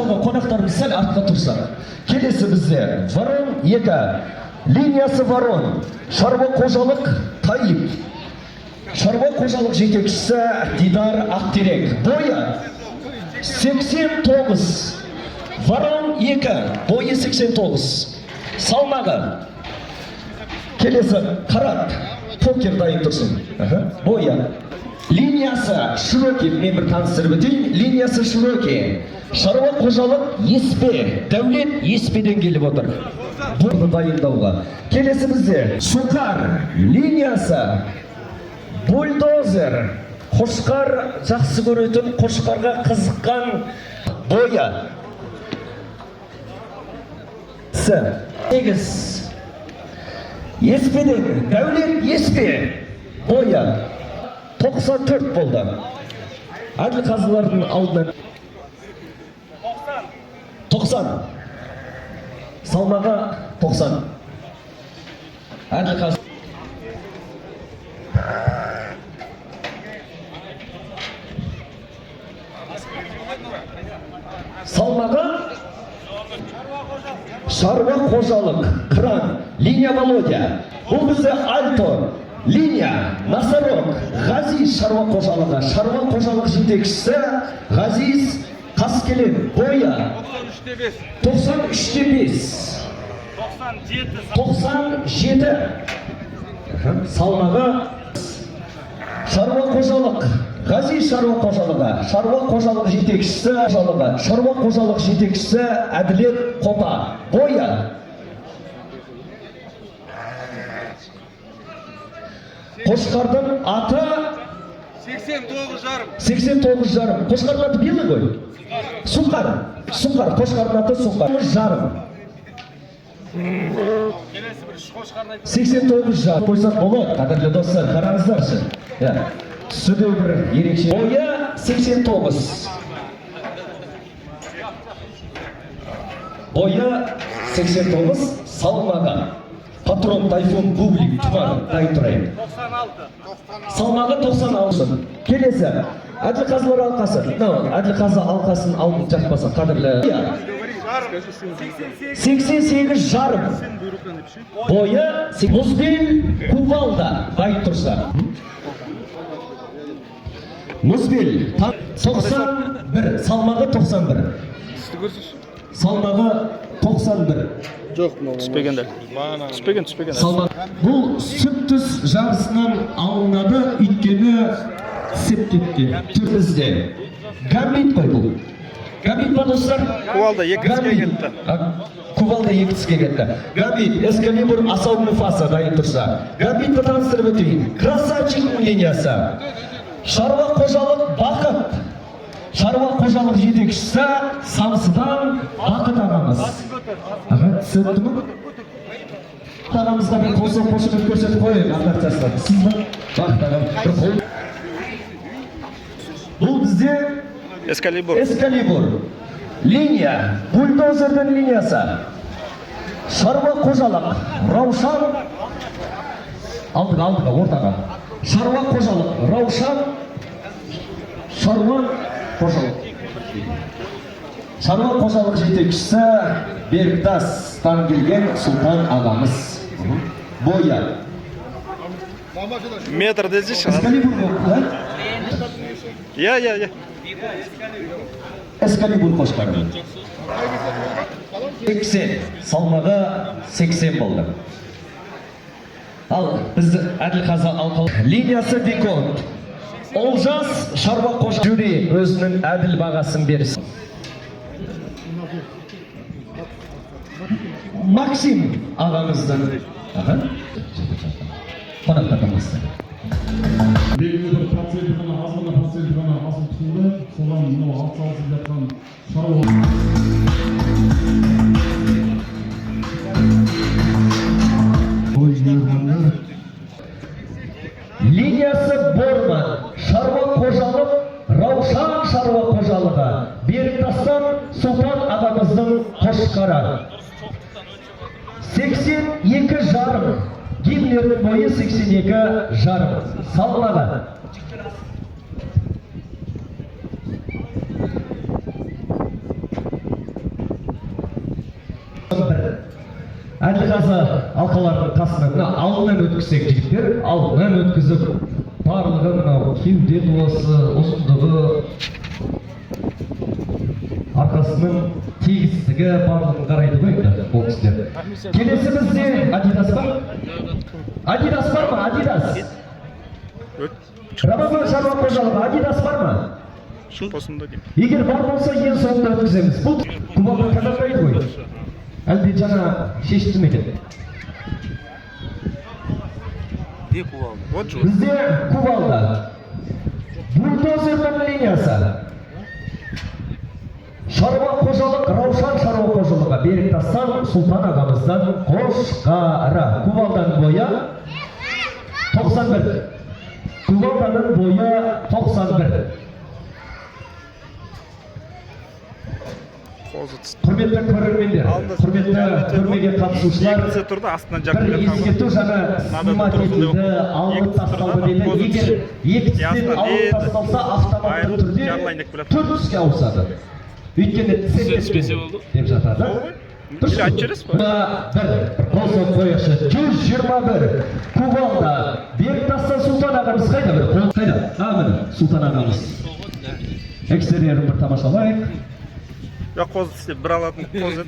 жалға қонақтарымыз сәл артқа тұрсақ. Келесі бізде Ворон 2. Линиясы Ворон. Шаруа қожалық Тайып. Шаруа қожалық жетекшісі Дидар Ақтерек. Бойы 89. Ворон 2. Бойы 89. Салмағы. Келесі Қарат. Покер дайын тұрсын. Бойы. Линиясы Широкий. Мен бір таныстырып өтейін. Линиясы Широкий. Шаруа қожалық Еспе. Дәулет Еспеден келіп отыр. Бұл дайындауға. Келесі бізде Шоқар. Линиясы Бульдозер. Қошқар жақсы көретін, қошқарға қызыққан. Бойы 8. Еспеден Дәулет Еспе. Бойы 94 болды. Әділ қазылардың алдынан 90. Салмағы 90. Әділ қазы. Салмағы Шаруа қожалық Қыран. Линия Володя. Бұл бізде Альто. Линия Насарок. Ғазиз шаруа қожалығы. Шаруа қожалық жетекшісі Ғазиз Қаскелен. Бойы 93-5. 97. Салмағы Шаруа қожалық Ғазиз шаруа қожалығы. Шаруа қожалық жетекшісі Шаруа қожалық жетекшісі Әділет Қопа. Бойы Қошқардың аты 89,5. Қошқардың аты белі ғой. Сұңқар. Қошқардың аты Сұңқар. 89,5. Қойсақ болады, қадірлі достар, қараңыздаршы. Сүді бір ерекше. Бойы 89. Бойы 89. Салмағы Патрон Тайфун Бублик Тұмар дайын тұрайын. 96. Салмағы 96. Келесі Әділ қазылар алқасы. Әділ қазы алқасын алдын жақпаса қадірлі. 88,5. Бойы Мұзбел Кувалда дайын тұрса. Мұзбел 91. Салмағы 91. Салмағы 91. Жоқ, түспегендер. Түспеген. Бұл сүттіс жарысынан алынады, үйткені септеткен. Түрімізде. Гамбит қой бұл. Гамбит ба достар? Кувалда 2-ге кетті. Кувалда 2-ге кетті. Гамбит, Эскалибур Асау Муфаса дайын тұрса. Гамбит ба таныстырып өтейін. Красавчик линиясы. Шаруа қожалық Бақыт. Шаруа қожалық жетекшісі Самсыдан Бақыт ағамыз. Түсінді ме? Ағамызға бір қошымын көрсетіп қойын, ардақтастар. Сіз ба? Бақыт ағам. Бұл бізде Эскалибур. Линия. Бульдозердің линиясы. Шаруа қожалық Раушан. Алдыға, ортаға. Шаруа қожалық Раушан. Шаруа қожалық жетекшісі Беріктастан келген Сұлтан ағамыз. Бойы метр деді шығар. Эскалибур бұл. Эскалибур қошқарды. 80. Салмағы 80 болды. Ал бізді Әділ қазы алқалы. Линиясы Деконт. Олжас шаруа қожа жюри өзінің әділ бағасын берсін. Максим ағамыздың қонақтарымызды. Белгілі бір пациенті ғана, азғана пациенті ғана асыл тұтылды. Содан мынау атсалысып жатқан шаруа. Линиясы Борман. Шаруа қожалық Раушан шаруа қожалығы. Беріктастан Сұлтан ағамыздың қошқары. 82,5. Гимнердің бойы 82,5. Салмағы әділқазы алқалардың қасына мына алдынан өткізсек жігіттер, алдынан өткізіп барлығы мынау кеуде дуасы, ұзындығы, арқасының тегістігі барлығын қарайды ғой енді ол кісілер. Келесі бізде Адидас бар. Адидас бар ма? Адидас. Рамазан шаруа қожалығы Адидас бар ма? Осында деймін. Егер бар болса ең соңында өткіземіз. Бұл кубалды қадағдайды ғой. Әлде жаңа шешті ме екен? Где кувалда? Вот же. Бізде кувалда. Бульдозердің линиясы. Шаруа қожалық, Раушан шаруа қожалығы Беріктастан Сұлтан ағамыздан Қошқары. Кувалданың бойы 91. Кувалданың бойы 91. Құрметті көрермендер, құрметті көрмеге қатысушылар, бір ескерту жаңа снимать етілді, алынып тасталды деді. Егер екі түстен алынып тасталса, автоматты түрде төрт түске ауысады. Өйткені тізет деп жатады. Дұрыс. Бір қосып қойықшы. 121 Кувалда Беріктастан Сұлтан ағамыз қайда? Бір қол қайда? Міне Сұлтан ағамыз. Экстерьерін бір тамашалайық. Ya qoz istеп, bir alatın qoz et.